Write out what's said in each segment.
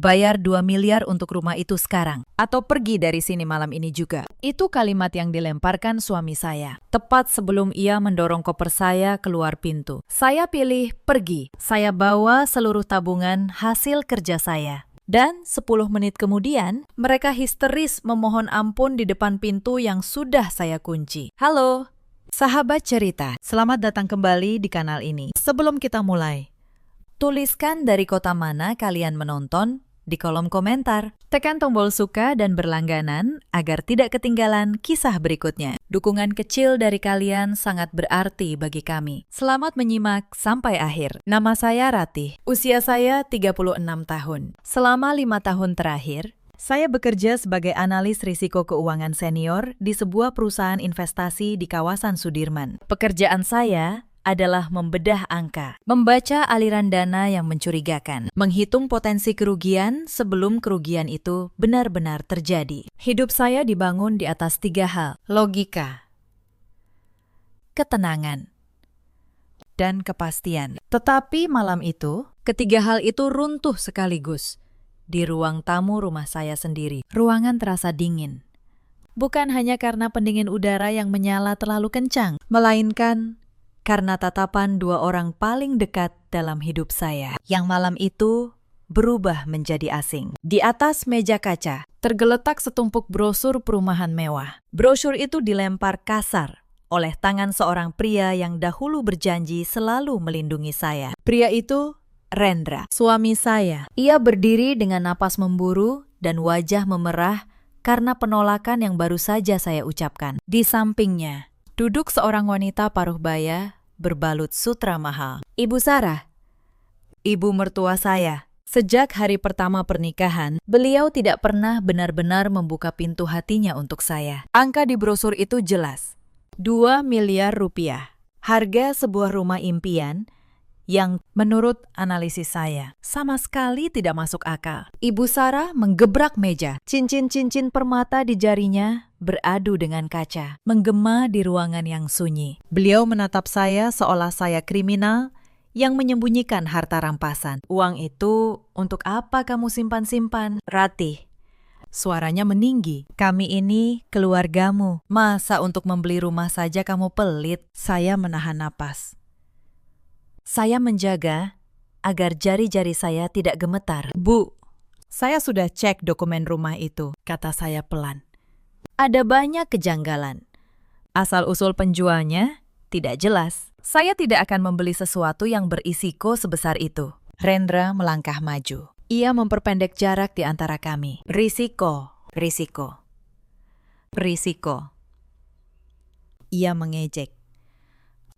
bayar 2 miliar untuk rumah itu sekarang. Atau pergi dari sini malam ini juga. Itu kalimat yang dilemparkan suami saya. Tepat sebelum ia mendorong koper saya keluar pintu. Saya pilih pergi. Saya bawa seluruh tabungan hasil kerja saya. Dan 10 menit kemudian, mereka histeris memohon ampun di depan pintu yang sudah saya kunci. Halo, sahabat cerita. Selamat datang kembali di kanal ini. Sebelum kita mulai, tuliskan dari kota mana kalian menonton di kolom komentar. Tekan tombol suka dan berlangganan agar tidak ketinggalan kisah berikutnya. Dukungan kecil dari kalian sangat berarti bagi kami. Selamat menyimak sampai akhir. Nama saya Ratih. Usia saya 36 tahun. Selama 5 tahun terakhir, saya bekerja sebagai analis risiko keuangan senior di sebuah perusahaan investasi di kawasan Sudirman. Pekerjaan saya adalah membedah angka, membaca aliran dana yang mencurigakan, menghitung potensi kerugian sebelum kerugian itu benar-benar terjadi. Hidup saya dibangun di atas 3 hal: logika, ketenangan, dan kepastian. Tetapi malam itu, ketiga hal itu runtuh sekaligus. Di ruang tamu rumah saya sendiri, ruangan terasa dingin. Bukan hanya karena pendingin udara yang menyala terlalu kencang, melainkan karena tatapan 2 orang paling dekat dalam hidup saya, yang malam itu berubah menjadi asing. Di atas meja kaca, tergeletak setumpuk brosur perumahan mewah. Brosur itu dilempar kasar oleh tangan seorang pria yang dahulu berjanji selalu melindungi saya. Pria itu Rendra, suami saya. Ia berdiri dengan napas memburu dan wajah memerah karena penolakan yang baru saja saya ucapkan. Di sampingnya duduk seorang wanita paruh baya berbalut sutra mahal. Ibu Sarah, ibu mertua saya. Sejak hari pertama pernikahan, beliau tidak pernah benar-benar membuka pintu hatinya untuk saya. Angka di brosur itu jelas. 2 miliar rupiah. Harga sebuah rumah impian yang menurut analisis saya sama sekali tidak masuk akal. Ibu Sarah menggebrak meja. Cincin-cincin permata di jarinya beradu dengan kaca, menggema di ruangan yang sunyi. Beliau menatap saya seolah saya kriminal yang menyembunyikan harta rampasan. Uang itu untuk apa kamu simpan-simpan? Ratih, suaranya meninggi. Kami ini keluargamu. Masa untuk membeli rumah saja kamu pelit? Saya menahan napas. Saya menjaga agar jari-jari saya tidak gemetar. Bu, saya sudah cek dokumen rumah itu, kata saya pelan. Ada banyak kejanggalan. Asal-usul penjualnya tidak jelas. Saya tidak akan membeli sesuatu yang berisiko sebesar itu. Rendra melangkah maju. Ia memperpendek jarak di antara kami. Risiko. Ia mengejek.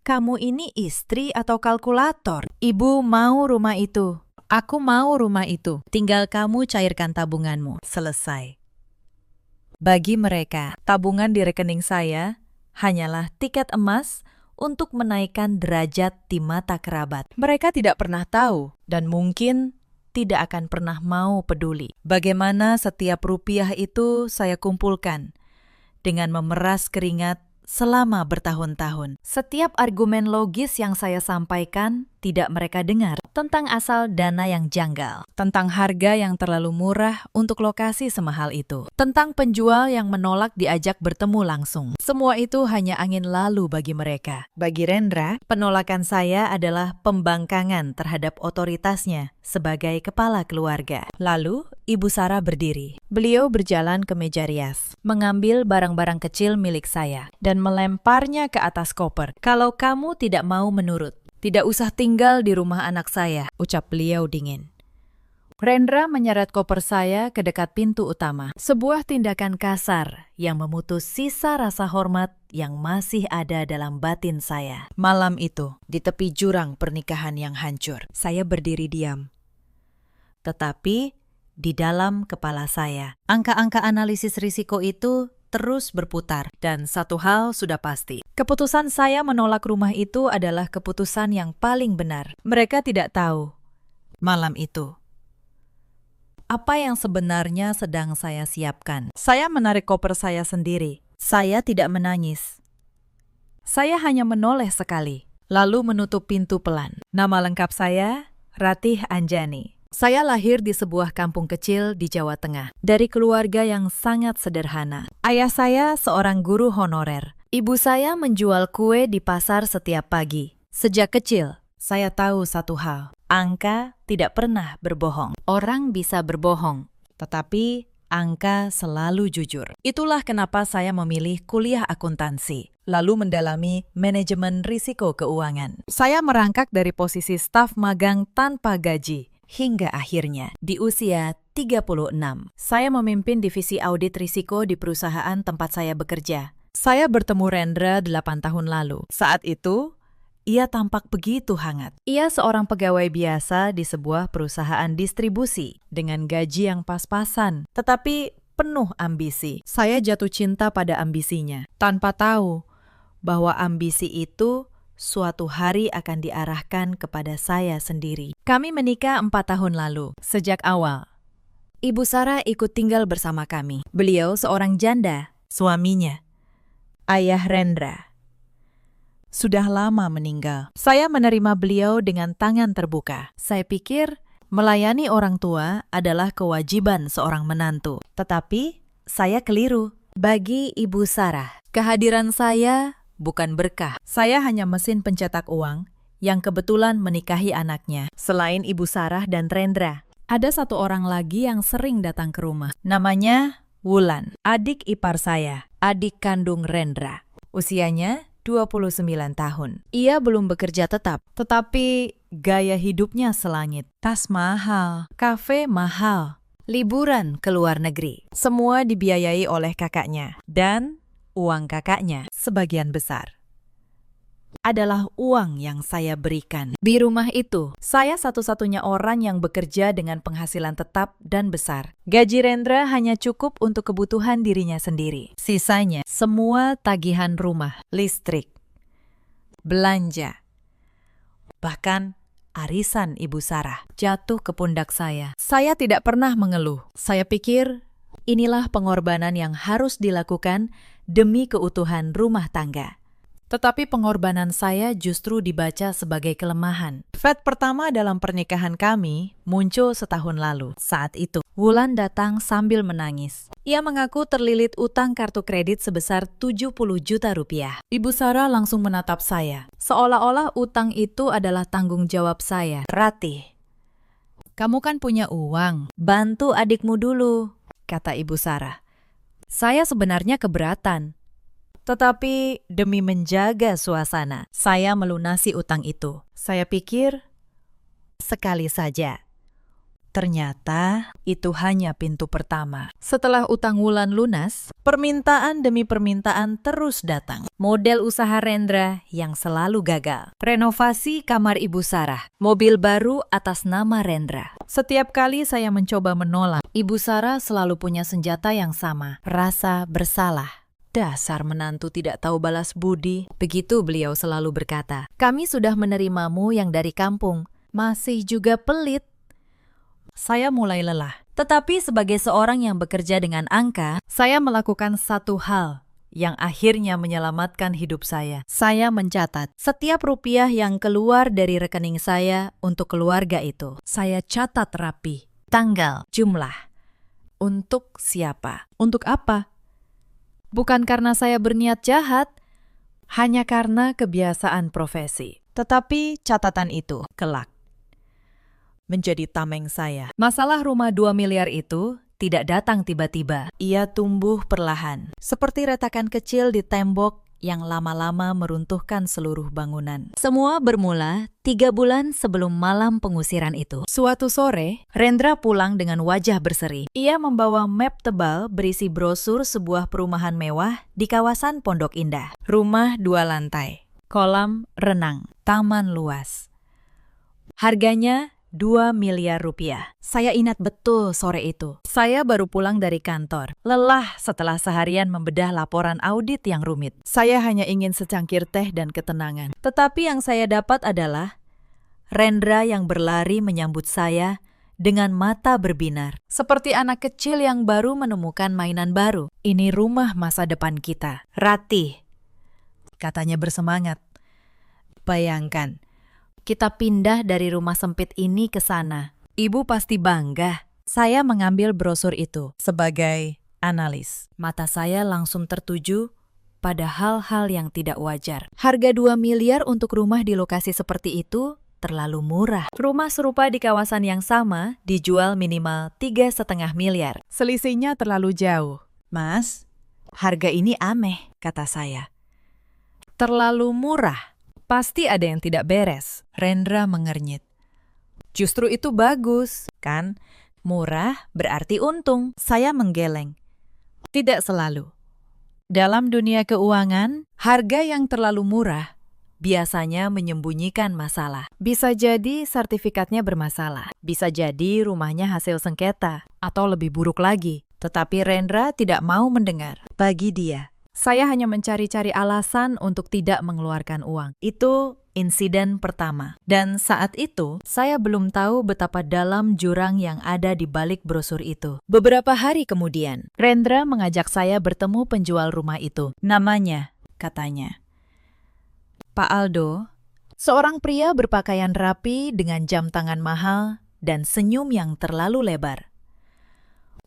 Kamu ini istri atau kalkulator? Ibu mau rumah itu. Aku mau rumah itu. Tinggal kamu cairkan tabunganmu. Selesai. Bagi mereka, tabungan di rekening saya hanyalah tiket emas untuk menaikkan derajat di mata kerabat. Mereka tidak pernah tahu dan mungkin tidak akan pernah mau peduli bagaimana setiap rupiah itu saya kumpulkan dengan memeras keringat selama bertahun-tahun. Setiap argumen logis yang saya sampaikan tidak mereka dengar. Tentang asal dana yang janggal. Tentang harga yang terlalu murah untuk lokasi semahal itu. Tentang penjual yang menolak diajak bertemu langsung. Semua itu hanya angin lalu bagi mereka. Bagi Rendra, penolakan saya adalah pembangkangan terhadap otoritasnya sebagai kepala keluarga. Lalu, Ibu Sarah berdiri. Beliau berjalan ke meja rias, mengambil barang-barang kecil milik saya, dan melemparnya ke atas koper. Kalau kamu tidak mau menurut, tidak usah tinggal di rumah anak saya, ucap beliau dingin. Rendra menyeret koper saya ke dekat pintu utama. Sebuah tindakan kasar yang memutus sisa rasa hormat yang masih ada dalam batin saya. Malam itu, di tepi jurang pernikahan yang hancur, saya berdiri diam. Tetapi di dalam kepala saya, angka-angka analisis risiko itu terus berputar. Dan satu hal sudah pasti. Keputusan saya menolak rumah itu adalah keputusan yang paling benar. Mereka tidak tahu malam itu apa yang sebenarnya sedang saya siapkan. Saya menarik koper saya sendiri. Saya tidak menangis. Saya hanya menoleh sekali, lalu menutup pintu pelan. Nama lengkap saya, Ratih Anjani. Saya lahir di sebuah kampung kecil di Jawa Tengah, dari keluarga yang sangat sederhana. Ayah saya seorang guru honorer. Ibu saya menjual kue di pasar setiap pagi. Sejak kecil, saya tahu satu hal. Angka tidak pernah berbohong. Orang bisa berbohong, tetapi angka selalu jujur. Itulah kenapa saya memilih kuliah akuntansi, lalu mendalami manajemen risiko keuangan. Saya merangkak dari posisi staf magang tanpa gaji, hingga akhirnya di usia 36, saya memimpin divisi audit risiko di perusahaan tempat saya bekerja. Saya bertemu Rendra 8 tahun lalu. Saat itu, ia tampak begitu hangat. Ia seorang pegawai biasa di sebuah perusahaan distribusi dengan gaji yang pas-pasan, tetapi penuh ambisi. Saya jatuh cinta pada ambisinya, tanpa tahu bahwa ambisi itu suatu hari akan diarahkan kepada saya sendiri. Kami menikah 4 tahun lalu. Sejak awal, Ibu Sarah ikut tinggal bersama kami. Beliau seorang janda, suaminya, Ayah Rendra, sudah lama meninggal. Saya menerima beliau dengan tangan terbuka. Saya pikir melayani orang tua adalah kewajiban seorang menantu. Tetapi saya keliru. Bagi Ibu Sarah, kehadiran saya bukan berkah. Saya hanya mesin pencetak uang yang kebetulan menikahi anaknya. Selain Ibu Sarah dan Rendra, ada satu orang lagi yang sering datang ke rumah. Namanya Wulan, adik ipar saya, adik kandung Rendra. Usianya 29 tahun. Ia belum bekerja tetap, tetapi gaya hidupnya selangit. Tas mahal, kafe mahal, liburan ke luar negeri. Semua dibiayai oleh kakaknya, dan uang kakaknya sebagian besar adalah uang yang saya berikan. Di rumah itu, saya satu-satunya orang yang bekerja dengan penghasilan tetap dan besar. Gaji Rendra hanya cukup untuk kebutuhan dirinya sendiri. Sisanya, semua tagihan rumah, listrik, belanja, bahkan arisan Ibu Sarah jatuh ke pundak saya. Saya tidak pernah mengeluh. Saya pikir inilah pengorbanan yang harus dilakukan demi keutuhan rumah tangga. Tetapi pengorbanan saya justru dibaca sebagai kelemahan. Fat pertama dalam pernikahan kami muncul setahun lalu. Saat itu, Wulan datang sambil menangis. Ia mengaku terlilit utang kartu kredit sebesar 70 juta rupiah. Ibu Sarah langsung menatap saya, seolah-olah utang itu adalah tanggung jawab saya. Ratih, kamu kan punya uang, bantu adikmu dulu, kata Ibu Sarah. Saya sebenarnya keberatan. Tetapi demi menjaga suasana, saya melunasi utang itu. Saya pikir sekali saja. Ternyata itu hanya pintu pertama. Setelah utang Wulan lunas, permintaan demi permintaan terus datang. Model usaha Rendra yang selalu gagal. Renovasi kamar Ibu Sarah. Mobil baru atas nama Rendra. Setiap kali saya mencoba menolak, Ibu Sarah selalu punya senjata yang sama. Rasa bersalah. Dasar menantu tidak tahu balas budi. Begitu beliau selalu berkata. Kami sudah menerimamu yang dari kampung. Masih juga pelit. Saya mulai lelah. Tetapi sebagai seorang yang bekerja dengan angka, saya melakukan satu hal yang akhirnya menyelamatkan hidup saya. Saya mencatat setiap rupiah yang keluar dari rekening saya untuk keluarga itu. Saya catat rapi. Tanggal, jumlah. Untuk siapa? Untuk apa? Bukan karena saya berniat jahat, hanya karena kebiasaan profesi. Tetapi catatan itu kelak menjadi tameng saya. Masalah rumah 2 miliar itu tidak datang tiba-tiba. Ia tumbuh perlahan, seperti retakan kecil di tembok yang lama-lama meruntuhkan seluruh bangunan. Semua bermula 3 bulan sebelum malam pengusiran itu. Suatu sore, Rendra pulang dengan wajah berseri. Ia membawa map tebal berisi brosur sebuah perumahan mewah di kawasan Pondok Indah. Rumah 2 lantai, kolam renang, taman luas. Harganya 2 miliar rupiah. Saya ingat betul sore itu. Saya baru pulang dari kantor. Lelah setelah seharian membedah laporan audit yang rumit. Saya hanya ingin secangkir teh dan ketenangan. Tetapi yang saya dapat adalah Rendra yang berlari menyambut saya dengan mata berbinar. Seperti anak kecil yang baru menemukan mainan baru. Ini rumah masa depan kita. Ratih, katanya bersemangat. Bayangkan, kita pindah dari rumah sempit ini ke sana. Ibu pasti bangga. Saya mengambil brosur itu sebagai analis. Mata saya langsung tertuju pada hal-hal yang tidak wajar. Harga 2 miliar untuk rumah di lokasi seperti itu terlalu murah. Rumah serupa di kawasan yang sama dijual minimal 3,5 miliar. Selisihnya terlalu jauh. Mas, harga ini aneh, kata saya. Terlalu murah. Pasti ada yang tidak beres. Rendra mengernyit. Justru itu bagus, kan? Murah berarti untung. Saya menggeleng. Tidak selalu. Dalam dunia keuangan, harga yang terlalu murah biasanya menyembunyikan masalah. Bisa jadi sertifikatnya bermasalah. Bisa jadi rumahnya hasil sengketa. Atau lebih buruk lagi. Tetapi Rendra tidak mau mendengar. Bagi dia, saya hanya mencari-cari alasan untuk tidak mengeluarkan uang. Itu insiden pertama. Dan saat itu, saya belum tahu betapa dalam jurang yang ada di balik brosur itu. Beberapa hari kemudian, Rendra mengajak saya bertemu penjual rumah itu. Namanya, katanya, Pak Aldo, seorang pria berpakaian rapi dengan jam tangan mahal dan senyum yang terlalu lebar.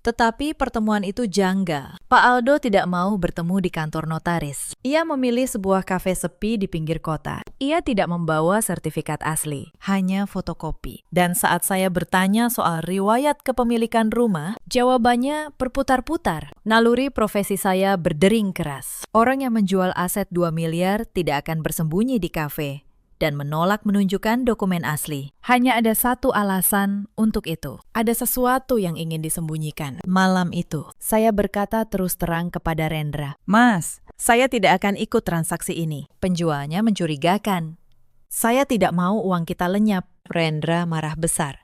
Tetapi pertemuan itu janggal. Pak Aldo tidak mau bertemu di kantor notaris. Ia memilih sebuah kafe sepi di pinggir kota. Ia tidak membawa sertifikat asli, hanya fotokopi. Dan saat saya bertanya soal riwayat kepemilikan rumah, jawabannya berputar-putar. Naluri profesi saya berdering keras. Orang yang menjual aset 2 miliar tidak akan bersembunyi di kafe dan menolak menunjukkan dokumen asli. Hanya ada satu alasan untuk itu. Ada sesuatu yang ingin disembunyikan. Malam itu, saya berkata terus terang kepada Rendra, Mas, saya tidak akan ikut transaksi ini. Penjualnya mencurigakan. Saya tidak mau uang kita lenyap. Rendra marah besar.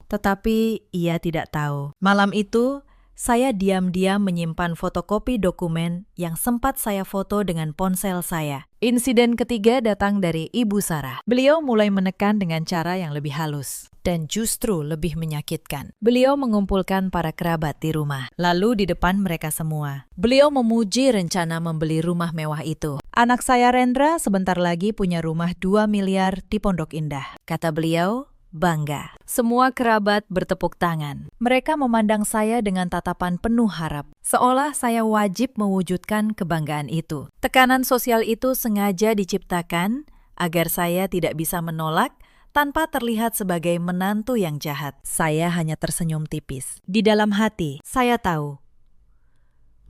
Tetapi ia tidak tahu. Malam itu, saya diam-diam menyimpan fotokopi dokumen yang sempat saya foto dengan ponsel saya. Insiden ketiga datang dari Ibu Sarah. Beliau mulai menekan dengan cara yang lebih halus dan justru lebih menyakitkan. Beliau mengumpulkan para kerabat di rumah, lalu di depan mereka semua. Beliau memuji rencana membeli rumah mewah itu. Anak saya Rendra sebentar lagi punya rumah 2 miliar di Pondok Indah. Kata beliau, bangga. Semua kerabat bertepuk tangan. Mereka memandang saya dengan tatapan penuh harap, seolah saya wajib mewujudkan kebanggaan itu. Tekanan sosial itu sengaja diciptakan agar saya tidak bisa menolak tanpa terlihat sebagai menantu yang jahat. Saya hanya tersenyum tipis. Di dalam hati, saya tahu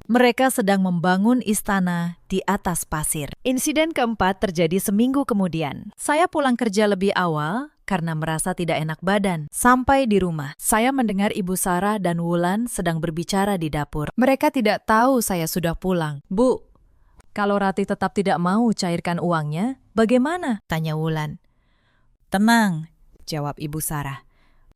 mereka sedang membangun istana di atas pasir. Insiden keempat terjadi seminggu kemudian. Saya pulang kerja lebih awal karena merasa tidak enak badan. Sampai di rumah, saya mendengar Ibu Sarah dan Wulan sedang berbicara di dapur. Mereka tidak tahu saya sudah pulang. Bu, kalau Rati tetap tidak mau cairkan uangnya, bagaimana? Tanya Wulan. Tenang, jawab Ibu Sarah.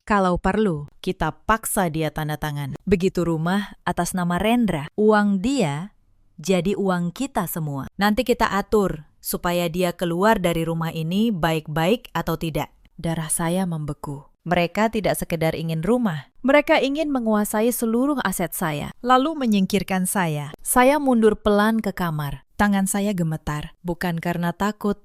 Kalau perlu, kita paksa dia tanda tangan. Begitu rumah atas nama Rendra, uang dia jadi uang kita semua. Nanti kita atur supaya dia keluar dari rumah ini baik-baik atau tidak. Darah saya membeku. Mereka tidak sekedar ingin rumah. Mereka ingin menguasai seluruh aset saya, lalu menyingkirkan saya. Saya mundur pelan ke kamar. Tangan saya gemetar, bukan karena takut,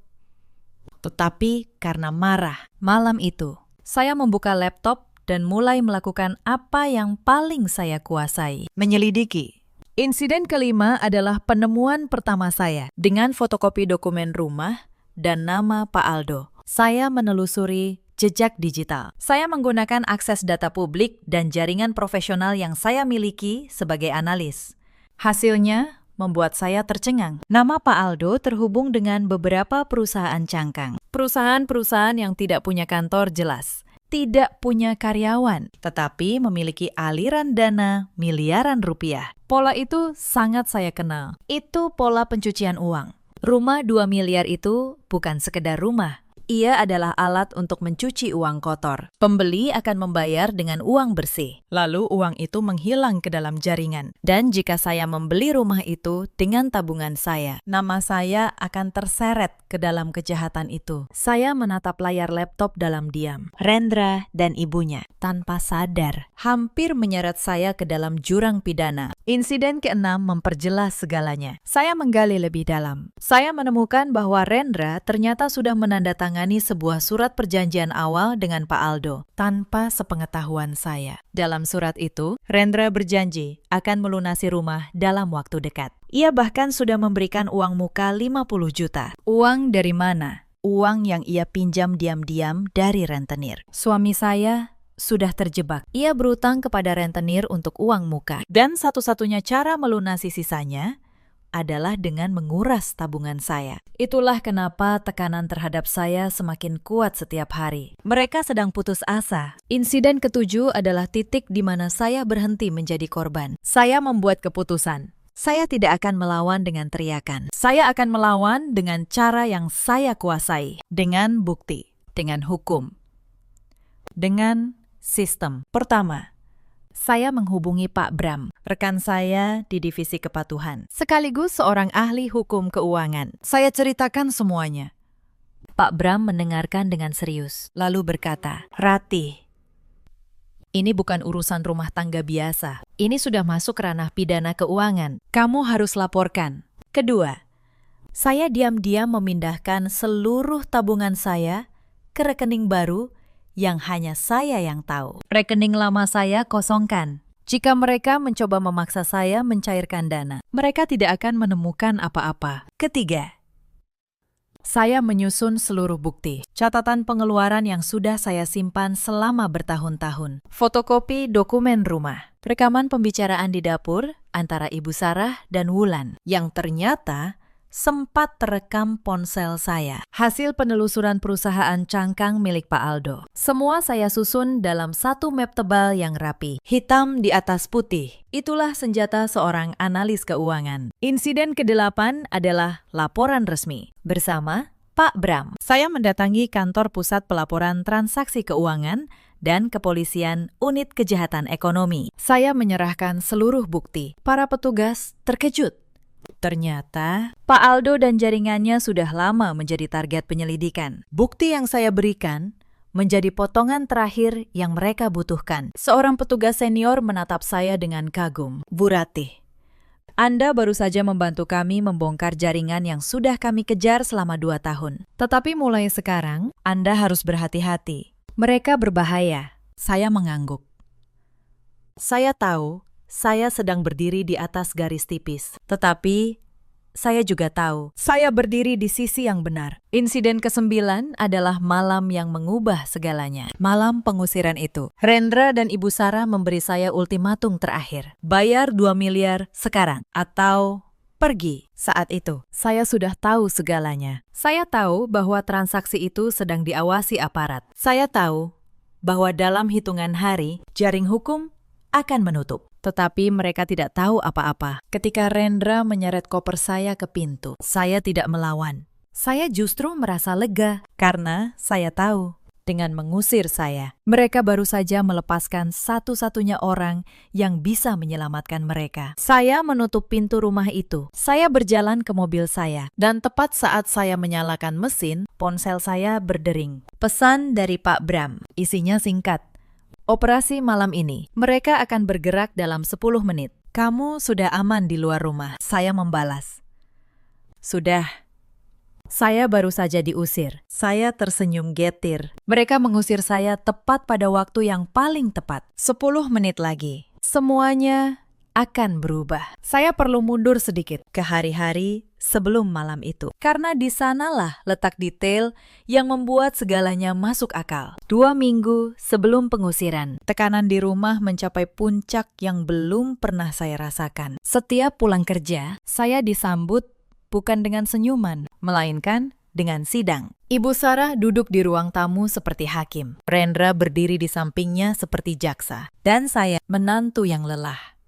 tetapi karena marah. Malam itu, saya membuka laptop dan mulai melakukan apa yang paling saya kuasai, menyelidiki. Insiden kelima adalah penemuan pertama saya dengan fotokopi dokumen rumah dan nama Pak Aldo. Saya menelusuri jejak digital. Saya menggunakan akses data publik dan jaringan profesional yang saya miliki sebagai analis. Hasilnya membuat saya tercengang. Nama Pak Aldo terhubung dengan beberapa perusahaan cangkang. Perusahaan-perusahaan yang tidak punya kantor jelas, tidak punya karyawan, tetapi memiliki aliran dana miliaran rupiah. Pola itu sangat saya kenal. Itu pola pencucian uang. Rumah 2 miliar itu bukan sekedar rumah. Ia adalah alat untuk mencuci uang kotor. Pembeli akan membayar dengan uang bersih. Lalu uang itu menghilang ke dalam jaringan. Dan jika saya membeli rumah itu dengan tabungan saya, nama saya akan terseret ke dalam kejahatan itu. Saya menatap layar laptop dalam diam. Rendra dan ibunya, tanpa sadar, hampir menyeret saya ke dalam jurang pidana. Insiden keenam memperjelas segalanya. Saya menggali lebih dalam. Saya menemukan bahwa Rendra ternyata sudah menandatangani sebuah surat perjanjian awal dengan Pak Aldo tanpa sepengetahuan saya. Dalam surat itu, Rendra berjanji akan melunasi rumah dalam waktu dekat. Ia bahkan sudah memberikan uang muka 50 juta. Uang dari mana? Uang yang ia pinjam diam-diam dari rentenir. Suami saya sudah terjebak. Ia berutang kepada rentenir untuk uang muka. Dan satu-satunya cara melunasi sisanya adalah dengan menguras tabungan saya. Itulah kenapa tekanan terhadap saya semakin kuat setiap hari. Mereka sedang putus asa. Insiden ketujuh adalah titik di mana saya berhenti menjadi korban. Saya membuat keputusan. Saya tidak akan melawan dengan teriakan. Saya akan melawan dengan cara yang saya kuasai. Dengan bukti, dengan hukum, dengan sistem. Pertama, saya menghubungi Pak Bram, rekan saya di divisi kepatuhan, sekaligus seorang ahli hukum keuangan. Saya ceritakan semuanya. Pak Bram mendengarkan dengan serius, lalu berkata, "Ratih, ini bukan urusan rumah tangga biasa. Ini sudah masuk ranah pidana keuangan. Kamu harus laporkan." Kedua, saya diam-diam memindahkan seluruh tabungan saya ke rekening baru yang hanya saya yang tahu. Rekening lama saya kosongkan. Jika mereka mencoba memaksa saya mencairkan dana, mereka tidak akan menemukan apa-apa. Ketiga, saya menyusun seluruh bukti, catatan pengeluaran yang sudah saya simpan selama bertahun-tahun, fotokopi dokumen rumah, rekaman pembicaraan di dapur antara Ibu Sarah dan Wulan yang ternyata sempat terekam ponsel saya. Hasil penelusuran perusahaan cangkang milik Pak Aldo. Semua saya susun dalam satu map tebal yang rapi, hitam di atas putih. Itulah senjata seorang analis keuangan. Insiden ke-8 adalah laporan resmi. Bersama Pak Bram, saya mendatangi kantor pusat pelaporan transaksi keuangan dan kepolisian unit kejahatan ekonomi. Saya menyerahkan seluruh bukti. Para petugas terkejut. Ternyata, Pak Aldo dan jaringannya sudah lama menjadi target penyelidikan. Bukti yang saya berikan menjadi potongan terakhir yang mereka butuhkan. Seorang petugas senior menatap saya dengan kagum. "Bu Ratih, Anda baru saja membantu kami membongkar jaringan yang sudah kami kejar selama 2 tahun. Tetapi mulai sekarang, Anda harus berhati-hati. Mereka berbahaya." Saya mengangguk. Saya tahu saya sedang berdiri di atas garis tipis. Tetapi saya juga tahu, saya berdiri di sisi yang benar. Insiden ke-9 adalah malam yang mengubah segalanya. Malam pengusiran itu. Rendra dan Ibu Sarah memberi saya ultimatum terakhir. Bayar 2 miliar sekarang, atau pergi. Saat itu, saya sudah tahu segalanya. Saya tahu bahwa transaksi itu sedang diawasi aparat. Saya tahu bahwa dalam hitungan hari, jaring hukum akan menutup. Tetapi mereka tidak tahu apa-apa. Ketika Rendra menyeret koper saya ke pintu, saya tidak melawan. Saya justru merasa lega karena saya tahu dengan mengusir saya, mereka baru saja melepaskan satu-satunya orang yang bisa menyelamatkan mereka. Saya menutup pintu rumah itu. Saya berjalan ke mobil saya, dan tepat saat saya menyalakan mesin, ponsel saya berdering. Pesan dari Pak Bram, isinya singkat. "Operasi malam ini, mereka akan bergerak dalam 10 menit. Kamu sudah aman di luar rumah." Saya membalas, "Sudah." Saya baru saja diusir. Saya tersenyum getir. Mereka mengusir saya tepat pada waktu yang paling tepat. 10 menit lagi. Semuanya akan berubah. Saya perlu mundur sedikit ke hari-hari sebelum malam itu. Karena di sanalah letak detail yang membuat segalanya masuk akal. 2 minggu sebelum pengusiran, tekanan di rumah mencapai puncak yang belum pernah saya rasakan. Setiap pulang kerja, saya disambut bukan dengan senyuman, melainkan dengan sidang. Ibu Sarah duduk di ruang tamu seperti hakim. Rendra berdiri di sampingnya seperti jaksa. Dan saya, menantu yang lelah,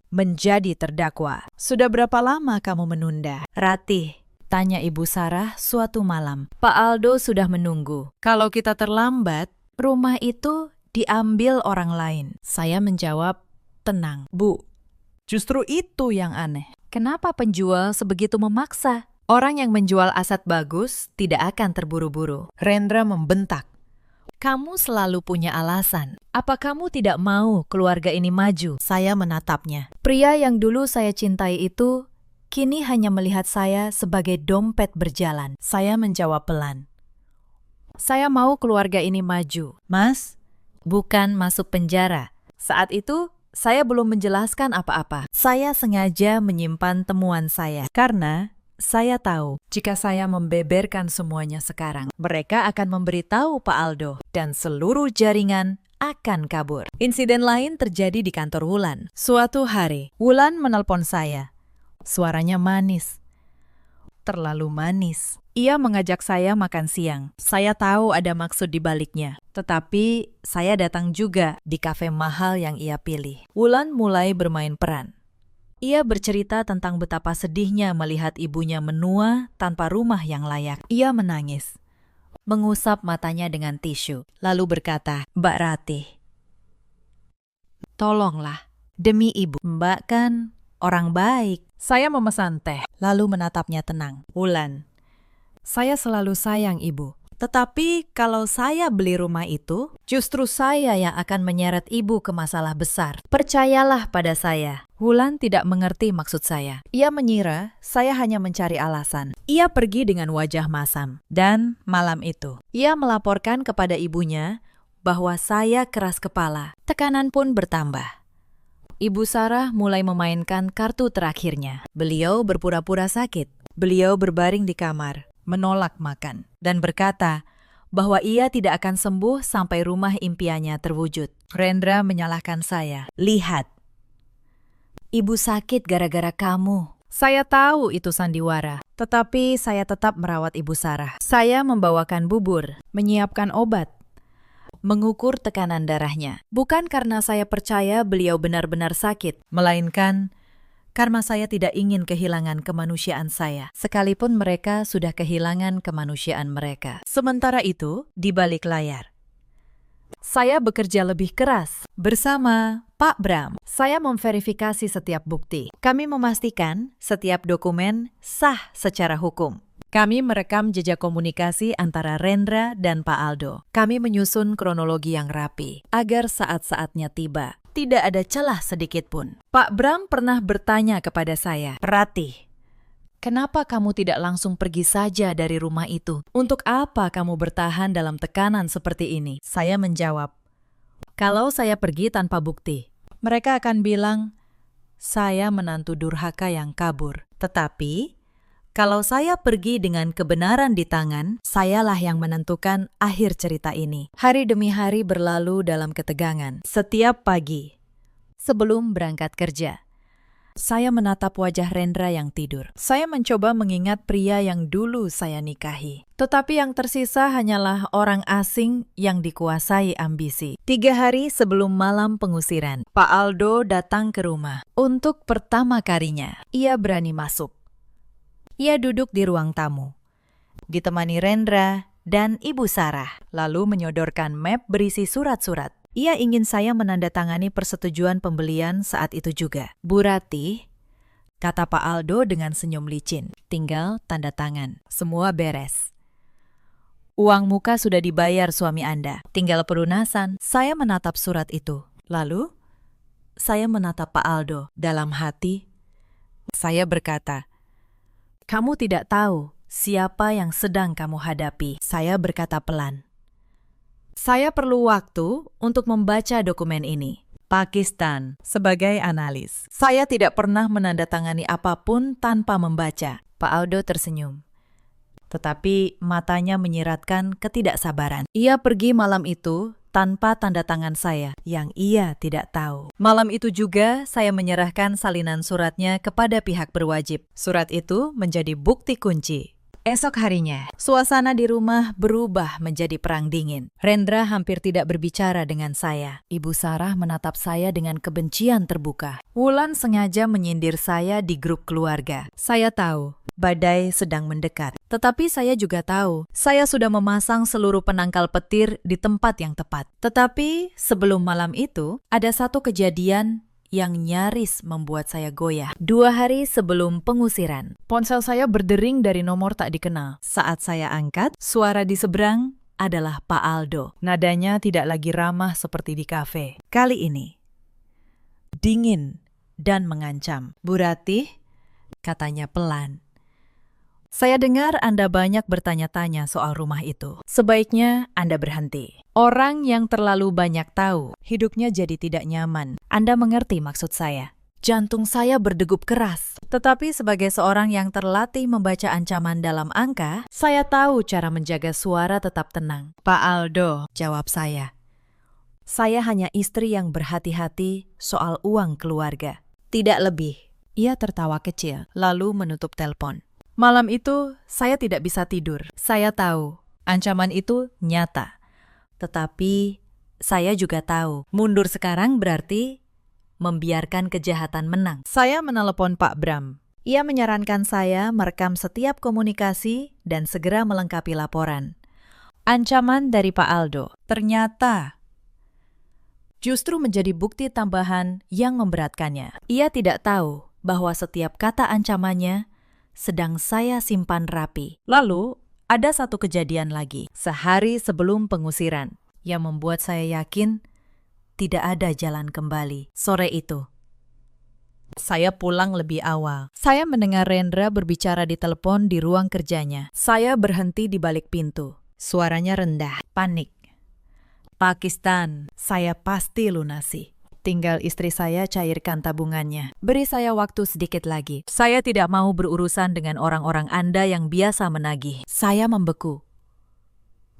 menjadi terdakwa. "Sudah berapa lama kamu menunda?" "Ratih," tanya Ibu Sarah suatu malam. "Pak Aldo sudah menunggu. Kalau kita terlambat, rumah itu diambil orang lain." Saya menjawab, "Tenang, Bu. Justru itu yang aneh. Kenapa penjual sebegitu memaksa? Orang yang menjual aset bagus tidak akan terburu-buru." Rendra membentak, Kamu selalu punya alasan. Apa kamu tidak mau keluarga ini maju? Saya menatapnya. Pria yang dulu saya cintai itu kini hanya melihat saya sebagai dompet berjalan. Saya menjawab pelan. Saya mau keluarga ini maju. Mas, bukan masuk penjara. Saat itu, saya belum menjelaskan apa-apa. Saya sengaja menyimpan temuan saya. Karena saya tahu jika saya membeberkan semuanya sekarang, mereka akan memberitahu Pak Aldo dan seluruh jaringan akan kabur. Insiden lain terjadi di kantor Wulan. Suatu hari, Wulan menelpon saya. Suaranya manis. Terlalu manis. Ia mengajak saya makan siang. Saya tahu ada maksud di baliknya. Tetapi saya datang juga di kafe mahal yang ia pilih. Wulan mulai bermain peran. Ia bercerita tentang betapa sedihnya melihat ibunya menua tanpa rumah yang layak. Ia menangis, mengusap matanya dengan tisu, lalu berkata, "Mbak Ratih, tolonglah, demi ibu. Mbak kan orang baik." Saya memesan teh, lalu menatapnya tenang. "Wulan, saya selalu sayang ibu. Tetapi kalau saya beli rumah itu, justru saya yang akan menyeret ibu ke masalah besar. Percayalah pada saya." Wulan tidak mengerti maksud saya. Ia mengira saya hanya mencari alasan. Ia pergi dengan wajah masam. Dan malam itu, ia melaporkan kepada ibunya bahwa saya keras kepala. Tekanan pun bertambah. Ibu Sarah mulai memainkan kartu terakhirnya. Beliau berpura-pura sakit. Beliau berbaring di kamar, menolak makan, dan berkata bahwa ia tidak akan sembuh sampai rumah impiannya terwujud. Rendra menyalahkan saya. "Lihat, ibu sakit gara-gara kamu." Saya tahu itu sandiwara, tetapi saya tetap merawat Ibu Sarah. Saya membawakan bubur, menyiapkan obat, mengukur tekanan darahnya. Bukan karena saya percaya beliau benar-benar sakit, melainkan karena saya tidak ingin kehilangan kemanusiaan saya, sekalipun mereka sudah kehilangan kemanusiaan mereka. Sementara itu, di balik layar, saya bekerja lebih keras bersama Pak Bram. Saya memverifikasi setiap bukti. Kami memastikan setiap dokumen sah secara hukum. Kami merekam jejak komunikasi antara Rendra dan Pak Aldo. Kami menyusun kronologi yang rapi agar saat-saatnya tiba tidak ada celah sedikit pun. Pak Bram pernah bertanya kepada saya, "Ratih, kenapa kamu tidak langsung pergi saja dari rumah itu? Untuk apa kamu bertahan dalam tekanan seperti ini?" Saya menjawab, "Kalau saya pergi tanpa bukti, mereka akan bilang saya menantu durhaka yang kabur. Tetapi kalau saya pergi dengan kebenaran di tangan, sayalah yang menentukan akhir cerita ini." Hari demi hari berlalu dalam ketegangan. Setiap pagi, sebelum berangkat kerja, saya menatap wajah Rendra yang tidur. Saya mencoba mengingat pria yang dulu saya nikahi. Tetapi yang tersisa hanyalah orang asing yang dikuasai ambisi. 3 hari sebelum malam pengusiran, Pak Aldo datang ke rumah. Untuk pertama kalinya, ia berani masuk. Ia duduk di ruang tamu, ditemani Rendra dan Ibu Sarah, lalu menyodorkan map berisi surat-surat. Ia ingin saya menandatangani persetujuan pembelian saat itu juga. "Bu Ratih," kata Pak Aldo dengan senyum licin, "tinggal tanda tangan. Semua beres. Uang muka sudah dibayar suami Anda, tinggal pelunasan." Saya menatap surat itu. Lalu, saya menatap Pak Aldo. Dalam hati, saya berkata, "Kamu tidak tahu siapa yang sedang kamu hadapi." Saya berkata pelan, "Saya perlu waktu untuk membaca dokumen ini." Pakistan sebagai analis. Saya tidak pernah menandatangani apapun tanpa membaca. Pak Aldo tersenyum, tetapi matanya menyiratkan ketidaksabaran. Ia pergi malam itu tanpa tanda tangan saya yang ia tidak tahu. Malam itu juga saya menyerahkan salinan suratnya kepada pihak berwajib. Surat itu menjadi bukti kunci. Esok harinya, suasana di rumah berubah menjadi perang dingin. Rendra hampir tidak berbicara dengan saya. Ibu Sarah menatap saya dengan kebencian terbuka. Wulan sengaja menyindir saya di grup keluarga. Saya tahu badai sedang mendekat. Tetapi saya juga tahu, saya sudah memasang seluruh penangkal petir di tempat yang tepat. Tetapi sebelum malam itu, ada satu kejadian yang nyaris membuat saya goyah. 2 hari sebelum pengusiran, ponsel saya berdering dari nomor tak dikenal. Saat saya angkat, suara di seberang adalah Pak Aldo. Nadanya tidak lagi ramah seperti di kafe. Kali ini, dingin dan mengancam. Bu Ratih, katanya pelan. Saya dengar Anda banyak bertanya-tanya soal rumah itu. Sebaiknya Anda berhenti. Orang yang terlalu banyak tahu, hidupnya jadi tidak nyaman. Anda mengerti maksud saya. Jantung saya berdegup keras. Tetapi sebagai seorang yang terlatih membaca ancaman dalam angka, saya tahu cara menjaga suara tetap tenang. Pak Aldo, jawab saya. Saya hanya istri yang berhati-hati soal uang keluarga. Tidak lebih. Ia tertawa kecil, lalu menutup telepon. Malam itu, saya tidak bisa tidur. Saya tahu, ancaman itu nyata. Tetapi, saya juga tahu, mundur sekarang berarti membiarkan kejahatan menang. Saya menelepon Pak Bram. Ia menyarankan saya merekam setiap komunikasi dan segera melengkapi laporan. Ancaman dari Pak Aldo ternyata justru menjadi bukti tambahan yang memberatkannya. Ia tidak tahu bahwa setiap kata ancamannya sedang saya simpan rapi. Lalu, ada satu kejadian lagi, sehari sebelum pengusiran, yang membuat saya yakin tidak ada jalan kembali. Sore itu, saya pulang lebih awal. Saya mendengar Rendra berbicara di telepon di ruang kerjanya. Saya berhenti di balik pintu. Suaranya rendah, panik. Pakistan, saya pasti lunasi. Tinggal istri saya cairkan tabungannya. Beri saya waktu sedikit lagi. Saya tidak mau berurusan dengan orang-orang Anda yang biasa menagih. Saya membeku.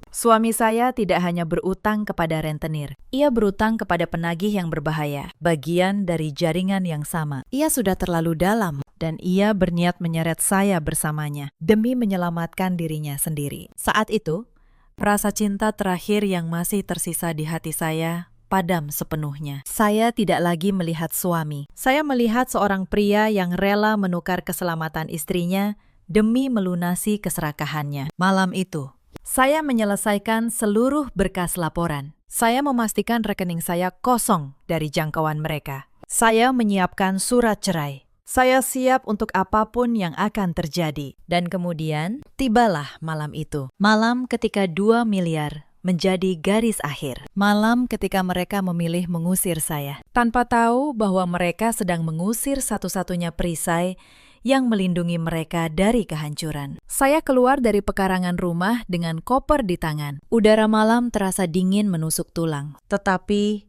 Suami saya tidak hanya berutang kepada rentenir. Ia berutang kepada penagih yang berbahaya. Bagian dari jaringan yang sama. Ia sudah terlalu dalam dan ia berniat menyeret saya bersamanya demi menyelamatkan dirinya sendiri. Saat itu, rasa cinta terakhir yang masih tersisa di hati saya padam sepenuhnya. Saya tidak lagi melihat suami. Saya melihat seorang pria yang rela menukar keselamatan istrinya demi melunasi keserakahannya. Malam itu, saya menyelesaikan seluruh berkas laporan. Saya memastikan rekening saya kosong dari jangkauan mereka. Saya menyiapkan surat cerai. Saya siap untuk apapun yang akan terjadi. Dan kemudian, tibalah malam itu. Malam ketika 2 miliar menjadi garis akhir. Malam ketika mereka memilih mengusir saya. Tanpa tahu bahwa mereka sedang mengusir satu-satunya perisai yang melindungi mereka dari kehancuran. Saya keluar dari pekarangan rumah dengan koper di tangan. Udara malam terasa dingin menusuk tulang. Tetapi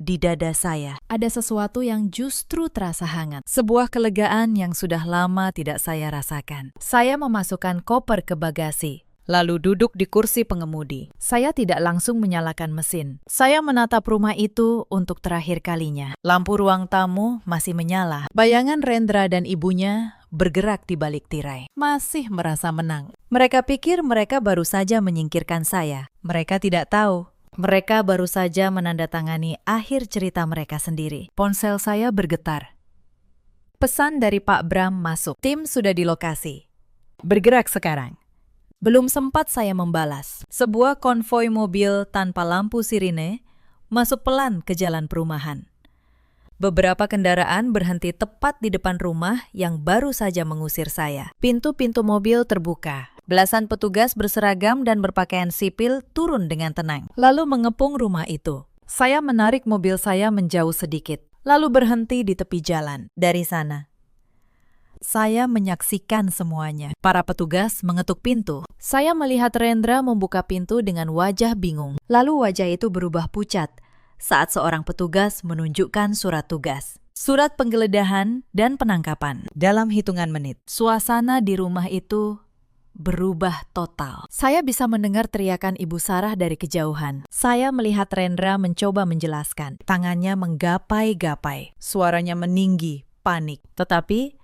di dada saya ada sesuatu yang justru terasa hangat. Sebuah kelegaan yang sudah lama tidak saya rasakan. Saya memasukkan koper ke bagasi, lalu duduk di kursi pengemudi. Saya tidak langsung menyalakan mesin. Saya menatap rumah itu untuk terakhir kalinya. Lampu ruang tamu masih menyala. Bayangan Rendra dan ibunya bergerak di balik tirai. Masih merasa menang. Mereka pikir mereka baru saja menyingkirkan saya. Mereka tidak tahu. Mereka baru saja menandatangani akhir cerita mereka sendiri. Ponsel saya bergetar. Pesan dari Pak Bram masuk. Tim sudah di lokasi. Bergerak sekarang. Belum sempat saya membalas. Sebuah konvoi mobil tanpa lampu sirine masuk pelan ke jalan perumahan. Beberapa kendaraan berhenti tepat di depan rumah yang baru saja mengusir saya. Pintu-pintu mobil terbuka. Belasan petugas berseragam dan berpakaian sipil turun dengan tenang, lalu mengepung rumah itu. Saya menarik mobil saya menjauh sedikit, lalu berhenti di tepi jalan. Dari sana, saya menyaksikan semuanya. Para petugas mengetuk pintu. Saya melihat Rendra membuka pintu dengan wajah bingung. Lalu wajah itu berubah pucat saat seorang petugas menunjukkan surat tugas. Surat penggeledahan dan penangkapan. Dalam hitungan menit, suasana di rumah itu berubah total. Saya bisa mendengar teriakan Ibu Sarah dari kejauhan. Saya melihat Rendra mencoba menjelaskan. Tangannya menggapai-gapai. Suaranya meninggi, panik. Tetapi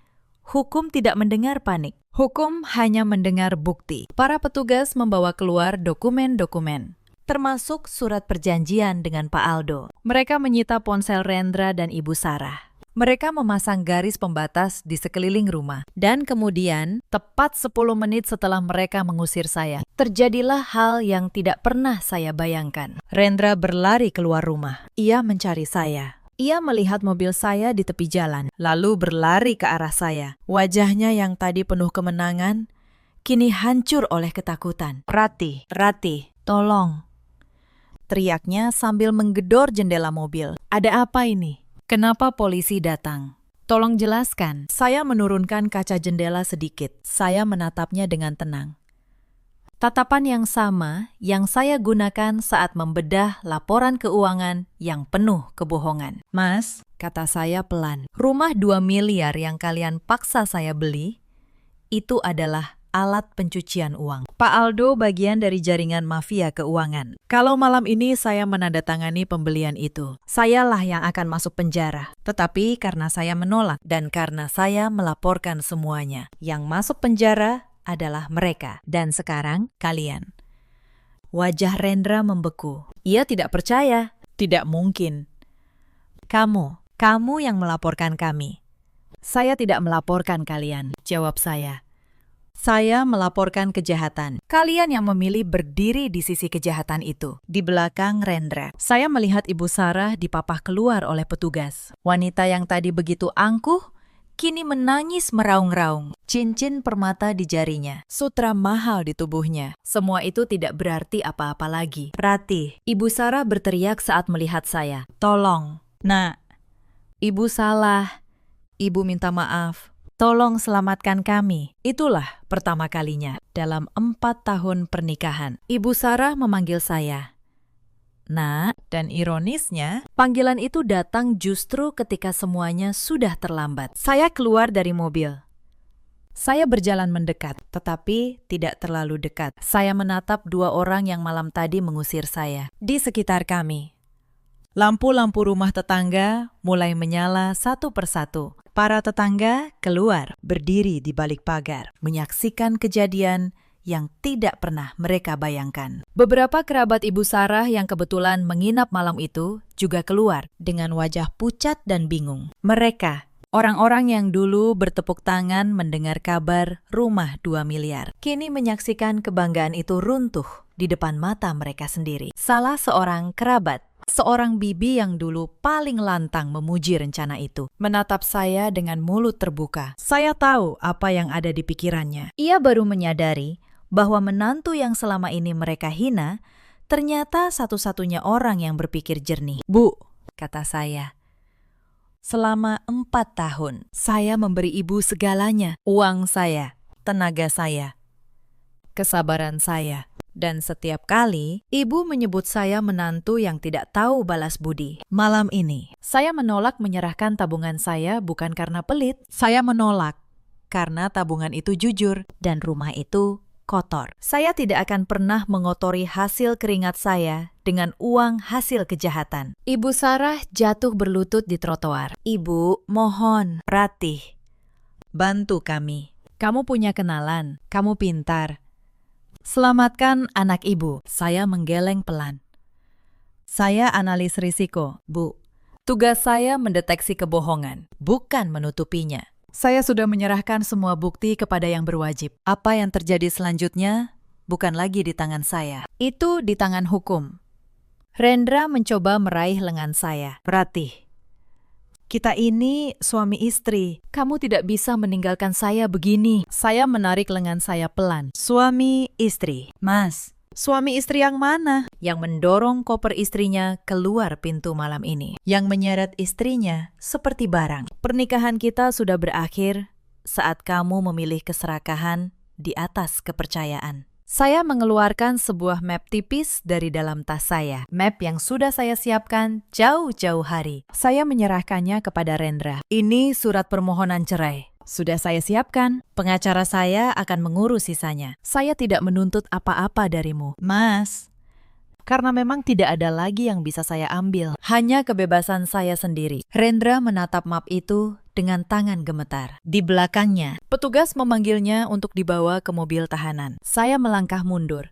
hukum tidak mendengar panik. Hukum hanya mendengar bukti. Para petugas membawa keluar dokumen-dokumen, termasuk surat perjanjian dengan Pak Aldo. Mereka menyita ponsel Rendra dan Ibu Sarah. Mereka memasang garis pembatas di sekeliling rumah. Dan kemudian, tepat 10 menit setelah mereka mengusir saya, terjadilah hal yang tidak pernah saya bayangkan. Rendra berlari keluar rumah. Ia mencari saya. Ia melihat mobil saya di tepi jalan, lalu berlari ke arah saya. Wajahnya yang tadi penuh kemenangan, kini hancur oleh ketakutan. Ratih, Tolong, teriaknya sambil menggedor jendela mobil. Ada apa ini? Kenapa polisi datang? Tolong jelaskan. Saya menurunkan kaca jendela sedikit. Saya menatapnya dengan tenang. Tatapan yang sama yang saya gunakan saat membedah laporan keuangan yang penuh kebohongan. Mas, kata saya pelan, rumah 2 miliar yang kalian paksa saya beli, itu adalah alat pencucian uang. Pak Aldo bagian dari jaringan mafia keuangan. Kalau malam ini saya menandatangani pembelian itu, sayalah yang akan masuk penjara. Tetapi karena saya menolak dan karena saya melaporkan semuanya, yang masuk penjara adalah mereka, dan sekarang kalian. Wajah Rendra membeku. Ia tidak percaya. Tidak mungkin. Kamu yang melaporkan kami. Saya tidak melaporkan kalian, jawab saya. Saya melaporkan kejahatan. Kalian yang memilih berdiri di sisi kejahatan itu. Di belakang Rendra, saya melihat Ibu Sarah dipapah keluar oleh petugas. Wanita yang tadi begitu angkuh, kini menangis meraung-raung. Cincin permata di jarinya, sutra mahal di tubuhnya. Semua itu tidak berarti apa-apa lagi. Ratih, Ibu Sarah berteriak saat melihat saya. Tolong, Nak. Ibu salah. Ibu minta maaf. Tolong selamatkan kami. Itulah pertama kalinya dalam 4 tahun pernikahan. Ibu Sarah memanggil saya. Nak, dan ironisnya, panggilan itu datang justru ketika semuanya sudah terlambat. Saya keluar dari mobil. Saya berjalan mendekat, tetapi tidak terlalu dekat. Saya menatap 2 orang yang malam tadi mengusir saya. Di sekitar kami, lampu-lampu rumah tetangga mulai menyala satu persatu. Para tetangga keluar, berdiri di balik pagar, menyaksikan kejadian yang tidak pernah mereka bayangkan. Beberapa kerabat Ibu Sarah yang kebetulan menginap malam itu juga keluar dengan wajah pucat dan bingung. Mereka, orang-orang yang dulu bertepuk tangan mendengar kabar rumah 2 miliar, kini menyaksikan kebanggaan itu runtuh di depan mata mereka sendiri. Salah seorang kerabat, seorang bibi yang dulu paling lantang memuji rencana itu, menatap saya dengan mulut terbuka. Saya tahu apa yang ada di pikirannya. Ia baru menyadari bahwa menantu yang selama ini mereka hina, ternyata satu-satunya orang yang berpikir jernih. Bu, kata saya, selama 4 tahun, saya memberi ibu segalanya. Uang saya, tenaga saya, kesabaran saya. Dan setiap kali, ibu menyebut saya menantu yang tidak tahu balas budi. Malam ini, saya menolak menyerahkan tabungan saya bukan karena pelit. Saya menolak karena tabungan itu jujur dan rumah itu kotor. Saya tidak akan pernah mengotori hasil keringat saya dengan uang hasil kejahatan. Ibu Sarah jatuh berlutut di trotoar. Ibu, mohon, Ratih, bantu kami. Kamu punya kenalan, kamu pintar. Selamatkan anak ibu. Saya menggeleng pelan. Saya analis risiko, Bu. Tugas saya mendeteksi kebohongan, bukan menutupinya. Saya sudah menyerahkan semua bukti kepada yang berwajib. Apa yang terjadi selanjutnya bukan lagi di tangan saya. Itu di tangan hukum. Rendra mencoba meraih lengan saya. Ratih, kita ini suami istri. Kamu tidak bisa meninggalkan saya begini. Saya menarik lengan saya pelan. Suami istri. Mas, suami istri yang mana? Yang mendorong koper istrinya keluar pintu malam ini. Yang menyeret istrinya seperti barang. Pernikahan kita sudah berakhir saat kamu memilih keserakahan di atas kepercayaan. Saya mengeluarkan sebuah map tipis dari dalam tas saya. Map yang sudah saya siapkan jauh-jauh hari. Saya menyerahkannya kepada Rendra. Ini surat permohonan cerai. Sudah saya siapkan. Pengacara saya akan mengurus sisanya. Saya tidak menuntut apa-apa darimu. Mas, karena memang tidak ada lagi yang bisa saya ambil. Hanya kebebasan saya sendiri. Rendra menatap map itu dengan tangan gemetar. Di belakangnya, petugas memanggilnya untuk dibawa ke mobil tahanan. Saya melangkah mundur.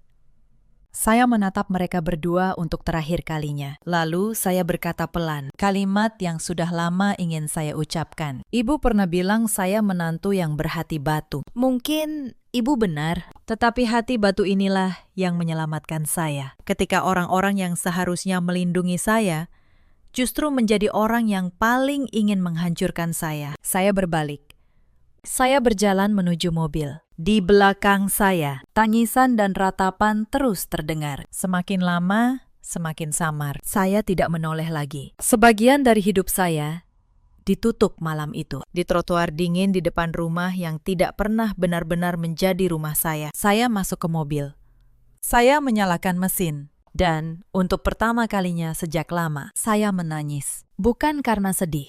Saya menatap mereka berdua untuk terakhir kalinya. Lalu saya berkata pelan, kalimat yang sudah lama ingin saya ucapkan. Ibu pernah bilang saya menantu yang berhati batu. Mungkin ibu benar, tetapi hati batu inilah yang menyelamatkan saya. Ketika orang-orang yang seharusnya melindungi saya, justru menjadi orang yang paling ingin menghancurkan saya. Saya berbalik. Saya berjalan menuju mobil. Di belakang saya, tangisan dan ratapan terus terdengar. Semakin lama, semakin samar. Saya tidak menoleh lagi. Sebagian dari hidup saya ditutup malam itu. Di trotoar dingin di depan rumah yang tidak pernah benar-benar menjadi rumah saya masuk ke mobil. Saya menyalakan mesin. Dan untuk pertama kalinya sejak lama, saya menangis. Bukan karena sedih,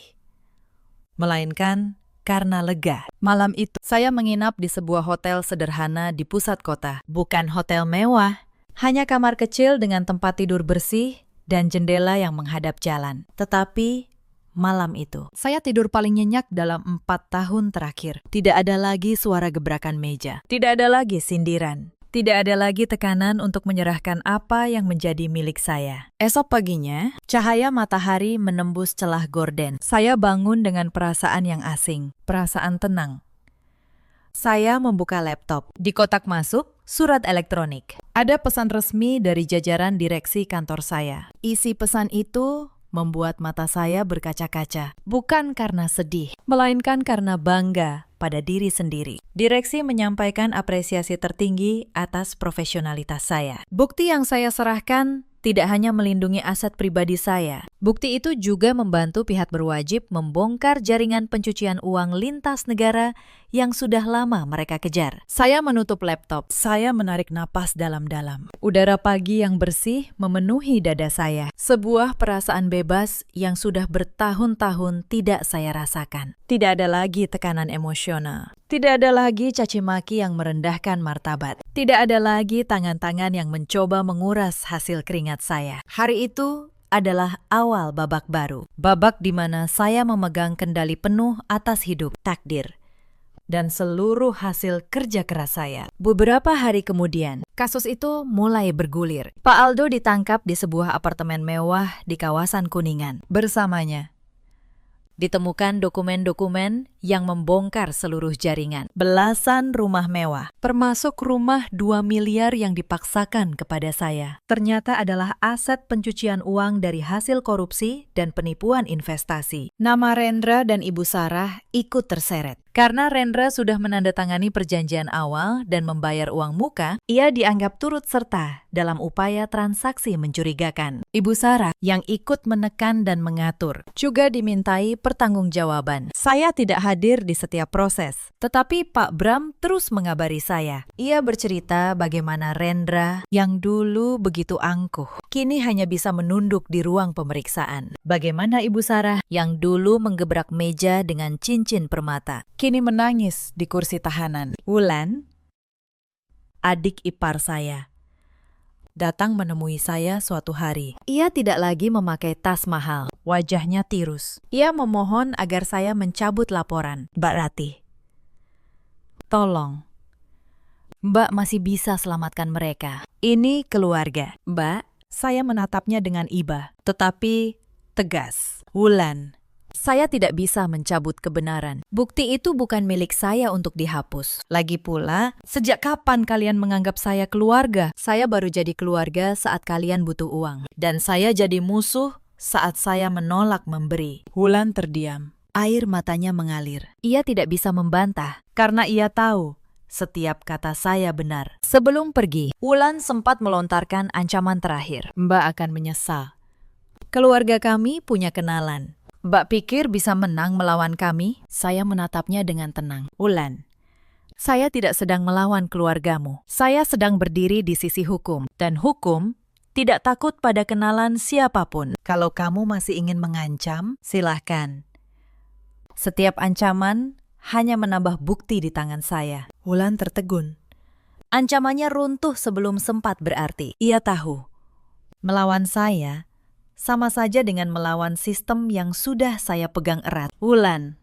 melainkan karena lega. Malam itu, saya menginap di sebuah hotel sederhana di pusat kota. Bukan hotel mewah, hanya kamar kecil dengan tempat tidur bersih dan jendela yang menghadap jalan. Tetapi malam itu, saya tidur paling nyenyak dalam 4 tahun terakhir. Tidak ada lagi suara gebrakan meja. Tidak ada lagi sindiran. Tidak ada lagi tekanan untuk menyerahkan apa yang menjadi milik saya. Esok paginya, cahaya matahari menembus celah gorden. Saya bangun dengan perasaan yang asing, perasaan tenang. Saya membuka laptop. Di kotak masuk, surat elektronik. Ada pesan resmi dari jajaran direksi kantor saya. Isi pesan itu membuat mata saya berkaca-kaca. Bukan karena sedih, melainkan karena bangga pada diri sendiri. Direksi menyampaikan apresiasi tertinggi atas profesionalitas saya. Bukti yang saya serahkan tidak hanya melindungi aset pribadi saya. Bukti itu juga membantu pihak berwajib membongkar jaringan pencucian uang lintas negara yang sudah lama mereka kejar. Saya menutup laptop. Saya menarik napas dalam-dalam. Udara pagi yang bersih memenuhi dada saya. Sebuah perasaan bebas yang sudah bertahun-tahun tidak saya rasakan. Tidak ada lagi tekanan emosional. Tidak ada lagi caci maki yang merendahkan martabat. Tidak ada lagi tangan-tangan yang mencoba menguras hasil keringat saya. Hari itu adalah awal babak baru. Babak di mana saya memegang kendali penuh atas hidup, takdir, dan seluruh hasil kerja keras saya. Beberapa hari kemudian, kasus itu mulai bergulir. Pak Aldo ditangkap di sebuah apartemen mewah di kawasan Kuningan. Bersamanya ditemukan dokumen-dokumen yang membongkar seluruh jaringan. Belasan rumah mewah, termasuk rumah 2 miliar yang dipaksakan kepada saya, ternyata adalah aset pencucian uang dari hasil korupsi dan penipuan investasi. Nama Rendra dan Ibu Sarah ikut terseret. Karena Rendra sudah menandatangani perjanjian awal dan membayar uang muka, ia dianggap turut serta dalam upaya transaksi mencurigakan. Ibu Sarah yang ikut menekan dan mengatur juga dimintai pertanggungjawaban. Saya tidak hadir di setiap proses, tetapi Pak Bram terus mengabari saya. Ia bercerita bagaimana Rendra yang dulu begitu angkuh, kini hanya bisa menunduk di ruang pemeriksaan. Bagaimana Ibu Sarah yang dulu menggebrak meja dengan cincin permata, kini menangis di kursi tahanan. Wulan, adik ipar saya, datang menemui saya suatu hari. Ia tidak lagi memakai tas mahal, wajahnya tirus. Ia memohon agar saya mencabut laporan. Mbak Ratih, tolong, Mbak masih bisa selamatkan mereka. Ini keluarga. Mbak, saya menatapnya dengan iba, tetapi tegas. Wulan, saya tidak bisa mencabut kebenaran. Bukti itu bukan milik saya untuk dihapus. Lagi pula, sejak kapan kalian menganggap saya keluarga? Saya baru jadi keluarga saat kalian butuh uang. Dan saya jadi musuh saat saya menolak memberi. Wulan terdiam. Air matanya mengalir. Ia tidak bisa membantah, karena ia tahu setiap kata saya benar. Sebelum pergi, Wulan sempat melontarkan ancaman terakhir. Mbak akan menyesal. Keluarga kami punya kenalan. Mbak pikir bisa menang melawan kami? Saya menatapnya dengan tenang. Wulan, saya tidak sedang melawan keluargamu. Saya sedang berdiri di sisi hukum. Dan hukum tidak takut pada kenalan siapapun. Kalau kamu masih ingin mengancam, silahkan. Setiap ancaman hanya menambah bukti di tangan saya. Wulan tertegun. Ancamannya runtuh sebelum sempat berarti. Ia tahu, melawan saya sama saja dengan melawan sistem yang sudah saya pegang erat. Wulan,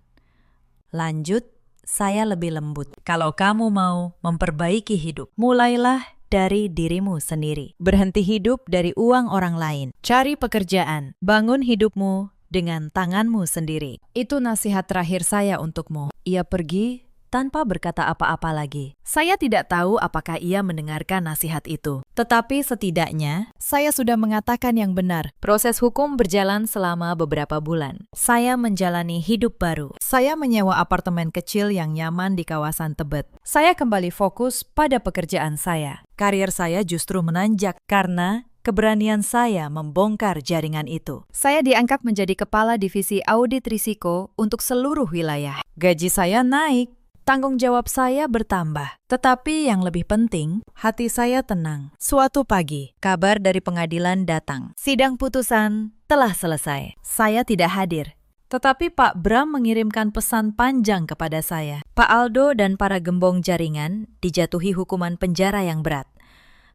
lanjut, saya lebih lembut. Kalau kamu mau memperbaiki hidup, mulailah dari dirimu sendiri. Berhenti hidup dari uang orang lain. Cari pekerjaan, bangun hidupmu dengan tanganmu sendiri. Itu nasihat terakhir saya untukmu. Ia pergi tanpa berkata apa-apa lagi. Saya tidak tahu apakah ia mendengarkan nasihat itu. Tetapi setidaknya, saya sudah mengatakan yang benar. Proses hukum berjalan selama beberapa bulan. Saya menjalani hidup baru. Saya menyewa apartemen kecil yang nyaman di kawasan Tebet. Saya kembali fokus pada pekerjaan saya. Karir saya justru menanjak karena keberanian saya membongkar jaringan itu. Saya diangkat menjadi kepala divisi audit risiko untuk seluruh wilayah. Gaji saya naik. Tanggung jawab saya bertambah, tetapi yang lebih penting, hati saya tenang. Suatu pagi, kabar dari pengadilan datang. Sidang putusan telah selesai. Saya tidak hadir. Tetapi Pak Bram mengirimkan pesan panjang kepada saya. Pak Aldo dan para gembong jaringan dijatuhi hukuman penjara yang berat,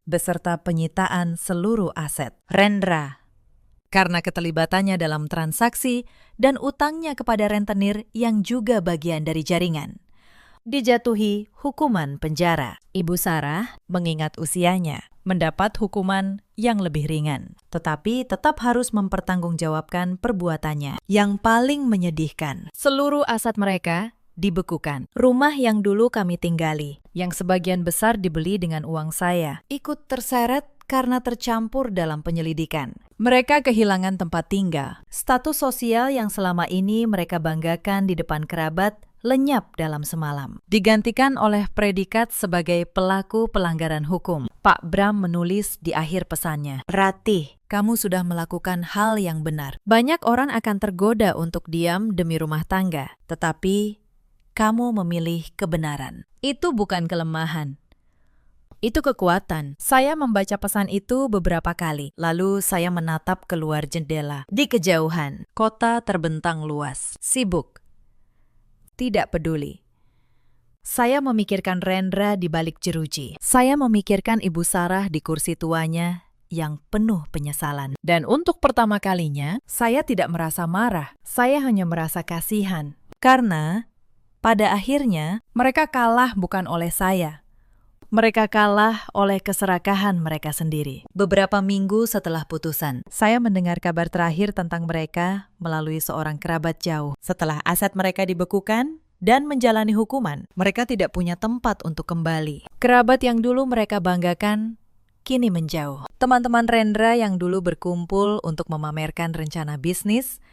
beserta penyitaan seluruh aset. Rendra, karena keterlibatannya dalam transaksi dan utangnya kepada rentenir yang juga bagian dari jaringan, dijatuhi hukuman penjara. Ibu Sarah, mengingat usianya, mendapat hukuman yang lebih ringan, tetapi tetap harus mempertanggungjawabkan perbuatannya. Yang paling menyedihkan, seluruh aset mereka dibekukan. Rumah yang dulu kami tinggali, yang sebagian besar dibeli dengan uang saya, ikut terseret karena tercampur dalam penyelidikan. Mereka kehilangan tempat tinggal. Status sosial yang selama ini mereka banggakan di depan kerabat lenyap dalam semalam, digantikan oleh predikat sebagai pelaku pelanggaran hukum. Pak Bram menulis di akhir pesannya, "Ratih, kamu sudah melakukan hal yang benar. Banyak orang akan tergoda untuk diam demi rumah tangga, tetapi kamu memilih kebenaran. Itu bukan kelemahan. Itu kekuatan." Saya membaca pesan itu beberapa kali, lalu saya menatap keluar jendela. Di kejauhan, kota terbentang luas, sibuk. Tidak peduli. Saya memikirkan Rendra di balik jeruji. Saya memikirkan Ibu Sarah di kursi tuanya yang penuh penyesalan. Dan untuk pertama kalinya, saya tidak merasa marah. Saya hanya merasa kasihan. Karena pada akhirnya, mereka kalah bukan oleh saya. Mereka kalah oleh keserakahan mereka sendiri. Beberapa minggu setelah putusan, saya mendengar kabar terakhir tentang mereka melalui seorang kerabat jauh. Setelah aset mereka dibekukan dan menjalani hukuman, mereka tidak punya tempat untuk kembali. Kerabat yang dulu mereka banggakan kini menjauh. Teman-teman Rendra yang dulu berkumpul untuk memamerkan rencana bisnis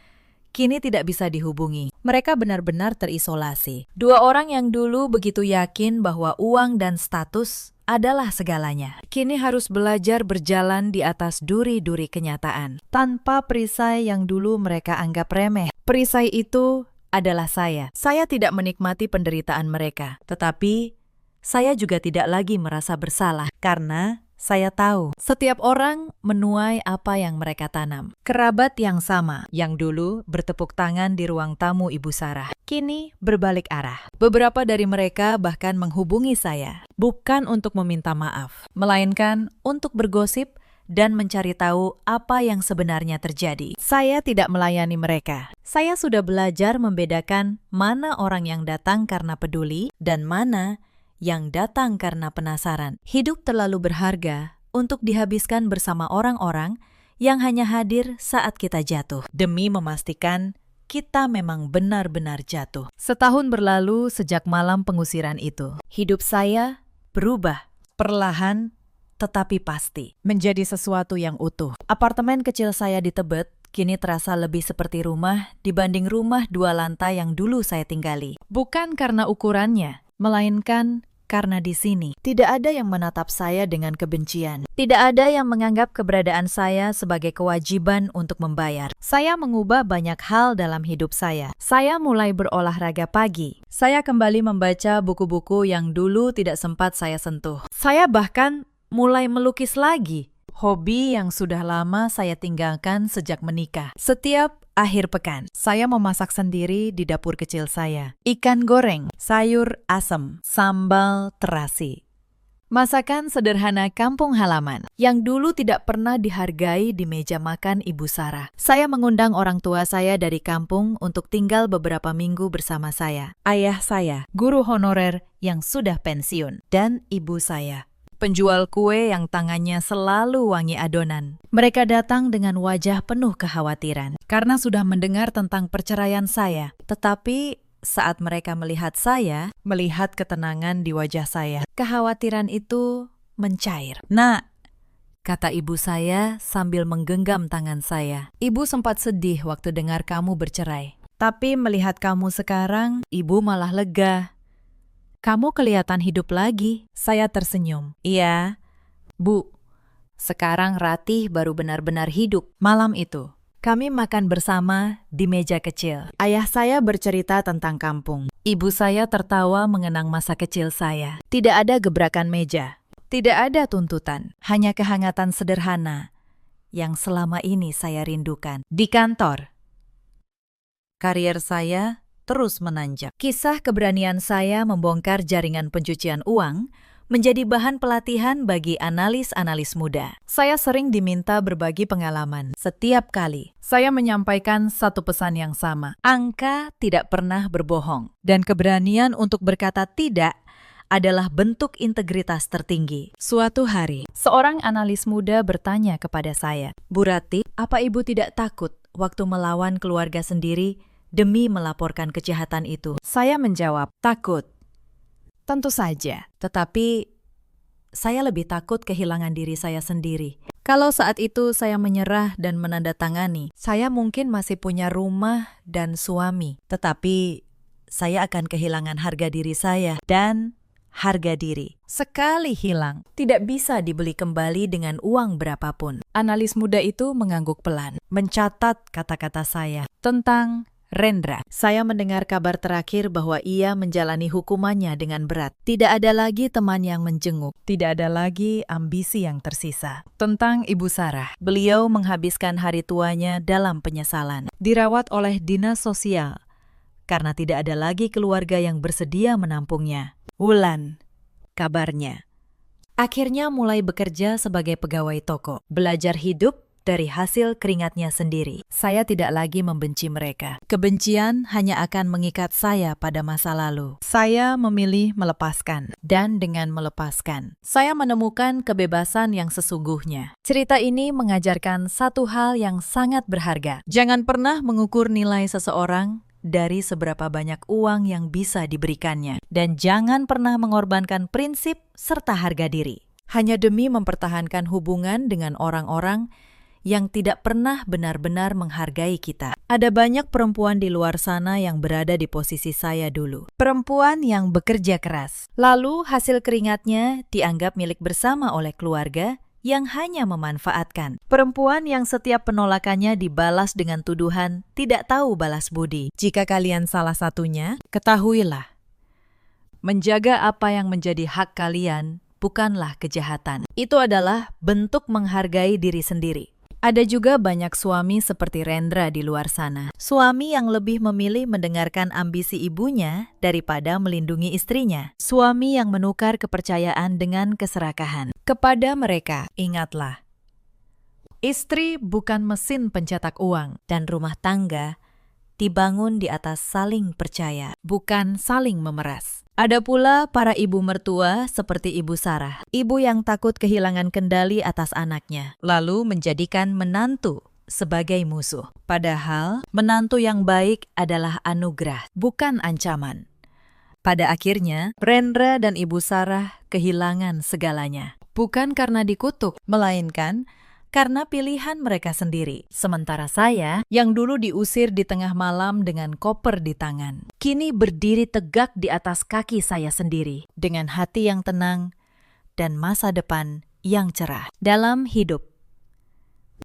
kini tidak bisa dihubungi. Mereka benar-benar terisolasi. Dua orang yang dulu begitu yakin bahwa uang dan status adalah segalanya, kini harus belajar berjalan di atas duri-duri kenyataan, tanpa perisai yang dulu mereka anggap remeh. Perisai itu adalah saya. Saya tidak menikmati penderitaan mereka, tetapi saya juga tidak lagi merasa bersalah, karena saya tahu setiap orang menuai apa yang mereka tanam. Kerabat yang sama, yang dulu bertepuk tangan di ruang tamu Ibu Sarah, kini berbalik arah. Beberapa dari mereka bahkan menghubungi saya, bukan untuk meminta maaf, melainkan untuk bergosip dan mencari tahu apa yang sebenarnya terjadi. Saya tidak melayani mereka. Saya sudah belajar membedakan mana orang yang datang karena peduli dan mana yang datang karena penasaran. Hidup terlalu berharga untuk dihabiskan bersama orang-orang yang hanya hadir saat kita jatuh, demi memastikan kita memang benar-benar jatuh. Setahun berlalu sejak malam pengusiran itu. Hidup saya berubah, perlahan tetapi pasti, menjadi sesuatu yang utuh. Apartemen kecil saya di Tebet kini terasa lebih seperti rumah dibanding rumah 2 lantai yang dulu saya tinggali. Bukan karena ukurannya, melainkan karena di sini tidak ada yang menatap saya dengan kebencian. Tidak ada yang menganggap keberadaan saya sebagai kewajiban untuk membayar. Saya mengubah banyak hal dalam hidup saya. Saya mulai berolahraga pagi. Saya kembali membaca buku-buku yang dulu tidak sempat saya sentuh. Saya bahkan mulai melukis lagi, hobi yang sudah lama saya tinggalkan sejak menikah. Setiap akhir pekan, saya memasak sendiri di dapur kecil saya. Ikan goreng, sayur asem, sambal terasi. Masakan sederhana kampung halaman yang dulu tidak pernah dihargai di meja makan Ibu Sarah. Saya mengundang orang tua saya dari kampung untuk tinggal beberapa minggu bersama saya. Ayah saya, guru honorer yang sudah pensiun, dan ibu saya, penjual kue yang tangannya selalu wangi adonan. Mereka datang dengan wajah penuh kekhawatiran karena sudah mendengar tentang perceraian saya. Tetapi saat mereka melihat saya, melihat ketenangan di wajah saya, kekhawatiran itu mencair. "Nak," kata ibu saya sambil menggenggam tangan saya. "Ibu sempat sedih waktu dengar kamu bercerai. Tapi melihat kamu sekarang, ibu malah lega. Kamu kelihatan hidup lagi." Saya tersenyum. "Iya, Bu. Sekarang Ratih baru benar-benar hidup." Malam itu, kami makan bersama di meja kecil. Ayah saya bercerita tentang kampung. Ibu saya tertawa mengenang masa kecil saya. Tidak ada gebrakan meja. Tidak ada tuntutan. Hanya kehangatan sederhana yang selama ini saya rindukan. Di kantor, karier saya terus menanjak. Kisah keberanian saya membongkar jaringan pencucian uang menjadi bahan pelatihan bagi analis-analis muda. Saya sering diminta berbagi pengalaman. Setiap kali, saya menyampaikan satu pesan yang sama. Angka tidak pernah berbohong. Dan keberanian untuk berkata tidak adalah bentuk integritas tertinggi. Suatu hari, seorang analis muda bertanya kepada saya, "Bu Ratih, apa ibu tidak takut waktu melawan keluarga sendiri demi melaporkan kejahatan itu?" Saya menjawab, "Takut. Tentu saja, tetapi saya lebih takut kehilangan diri saya sendiri. Kalau saat itu saya menyerah dan menandatangani, saya mungkin masih punya rumah dan suami, tetapi saya akan kehilangan harga diri saya dan harga diri. Sekali hilang, tidak bisa dibeli kembali dengan uang berapapun." Analis muda itu mengangguk pelan, mencatat kata-kata saya tentang Rendra. Saya mendengar kabar terakhir bahwa ia menjalani hukumannya dengan berat. Tidak ada lagi teman yang menjenguk. Tidak ada lagi ambisi yang tersisa. Tentang Ibu Sarah. Beliau menghabiskan hari tuanya dalam penyesalan. Dirawat oleh dinas sosial karena tidak ada lagi keluarga yang bersedia menampungnya. Wulan, kabarnya, akhirnya mulai bekerja sebagai pegawai toko. Belajar hidup dari hasil keringatnya sendiri. Saya tidak lagi membenci mereka. Kebencian hanya akan mengikat saya pada masa lalu. Saya memilih melepaskan. Dan dengan melepaskan, saya menemukan kebebasan yang sesungguhnya. Cerita ini mengajarkan satu hal yang sangat berharga. Jangan pernah mengukur nilai seseorang dari seberapa banyak uang yang bisa diberikannya. Dan jangan pernah mengorbankan prinsip serta harga diri hanya demi mempertahankan hubungan dengan orang-orang yang tidak pernah benar-benar menghargai kita. Ada banyak perempuan di luar sana yang berada di posisi saya dulu. Perempuan yang bekerja keras. Lalu hasil keringatnya dianggap milik bersama oleh keluarga yang hanya memanfaatkan. Perempuan yang setiap penolakannya dibalas dengan tuduhan tidak tahu balas budi. Jika kalian salah satunya, ketahuilah, menjaga apa yang menjadi hak kalian bukanlah kejahatan. Itu adalah bentuk menghargai diri sendiri. Ada juga banyak suami seperti Rendra di luar sana. Suami yang lebih memilih mendengarkan ambisi ibunya daripada melindungi istrinya. Suami yang menukar kepercayaan dengan keserakahan. Kepada mereka, ingatlah, istri bukan mesin pencetak uang dan rumah tangga dibangun di atas saling percaya, bukan saling memeras. Ada pula para ibu mertua seperti Ibu Sarah, ibu yang takut kehilangan kendali atas anaknya, lalu menjadikan menantu sebagai musuh. Padahal menantu yang baik adalah anugerah, bukan ancaman. Pada akhirnya, Rendra dan Ibu Sarah kehilangan segalanya. Bukan karena dikutuk, melainkan karena pilihan mereka sendiri. Sementara saya, yang dulu diusir di tengah malam dengan koper di tangan, kini berdiri tegak di atas kaki saya sendiri, dengan hati yang tenang dan masa depan yang cerah. Dalam hidup,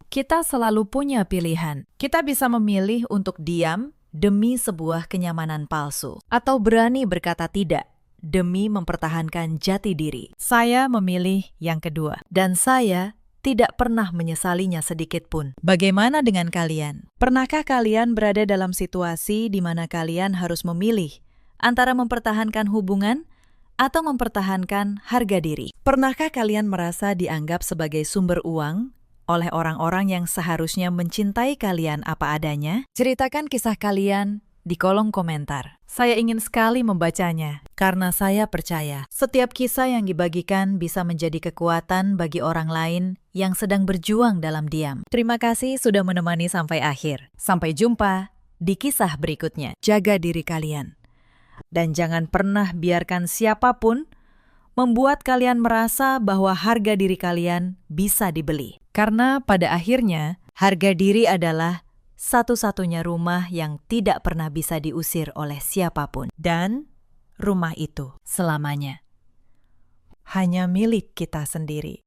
kita selalu punya pilihan. Kita bisa memilih untuk diam demi sebuah kenyamanan palsu, atau berani berkata tidak demi mempertahankan jati diri. Saya memilih yang kedua, dan saya tidak pernah menyesalinya sedikit pun. Bagaimana dengan kalian? Pernahkah kalian berada dalam situasi di mana kalian harus memilih antara mempertahankan hubungan atau mempertahankan harga diri? Pernahkah kalian merasa dianggap sebagai sumber uang oleh orang-orang yang seharusnya mencintai kalian apa adanya? Ceritakan kisah kalian di kolom komentar. Saya ingin sekali membacanya, karena saya percaya setiap kisah yang dibagikan bisa menjadi kekuatan bagi orang lain yang sedang berjuang dalam diam. Terima kasih sudah menemani sampai akhir. Sampai jumpa di kisah berikutnya. Jaga diri kalian. Dan jangan pernah biarkan siapapun membuat kalian merasa bahwa harga diri kalian bisa dibeli. Karena pada akhirnya, harga diri adalah satu-satunya rumah yang tidak pernah bisa diusir oleh siapapun. Dan rumah itu selamanya hanya milik kita sendiri.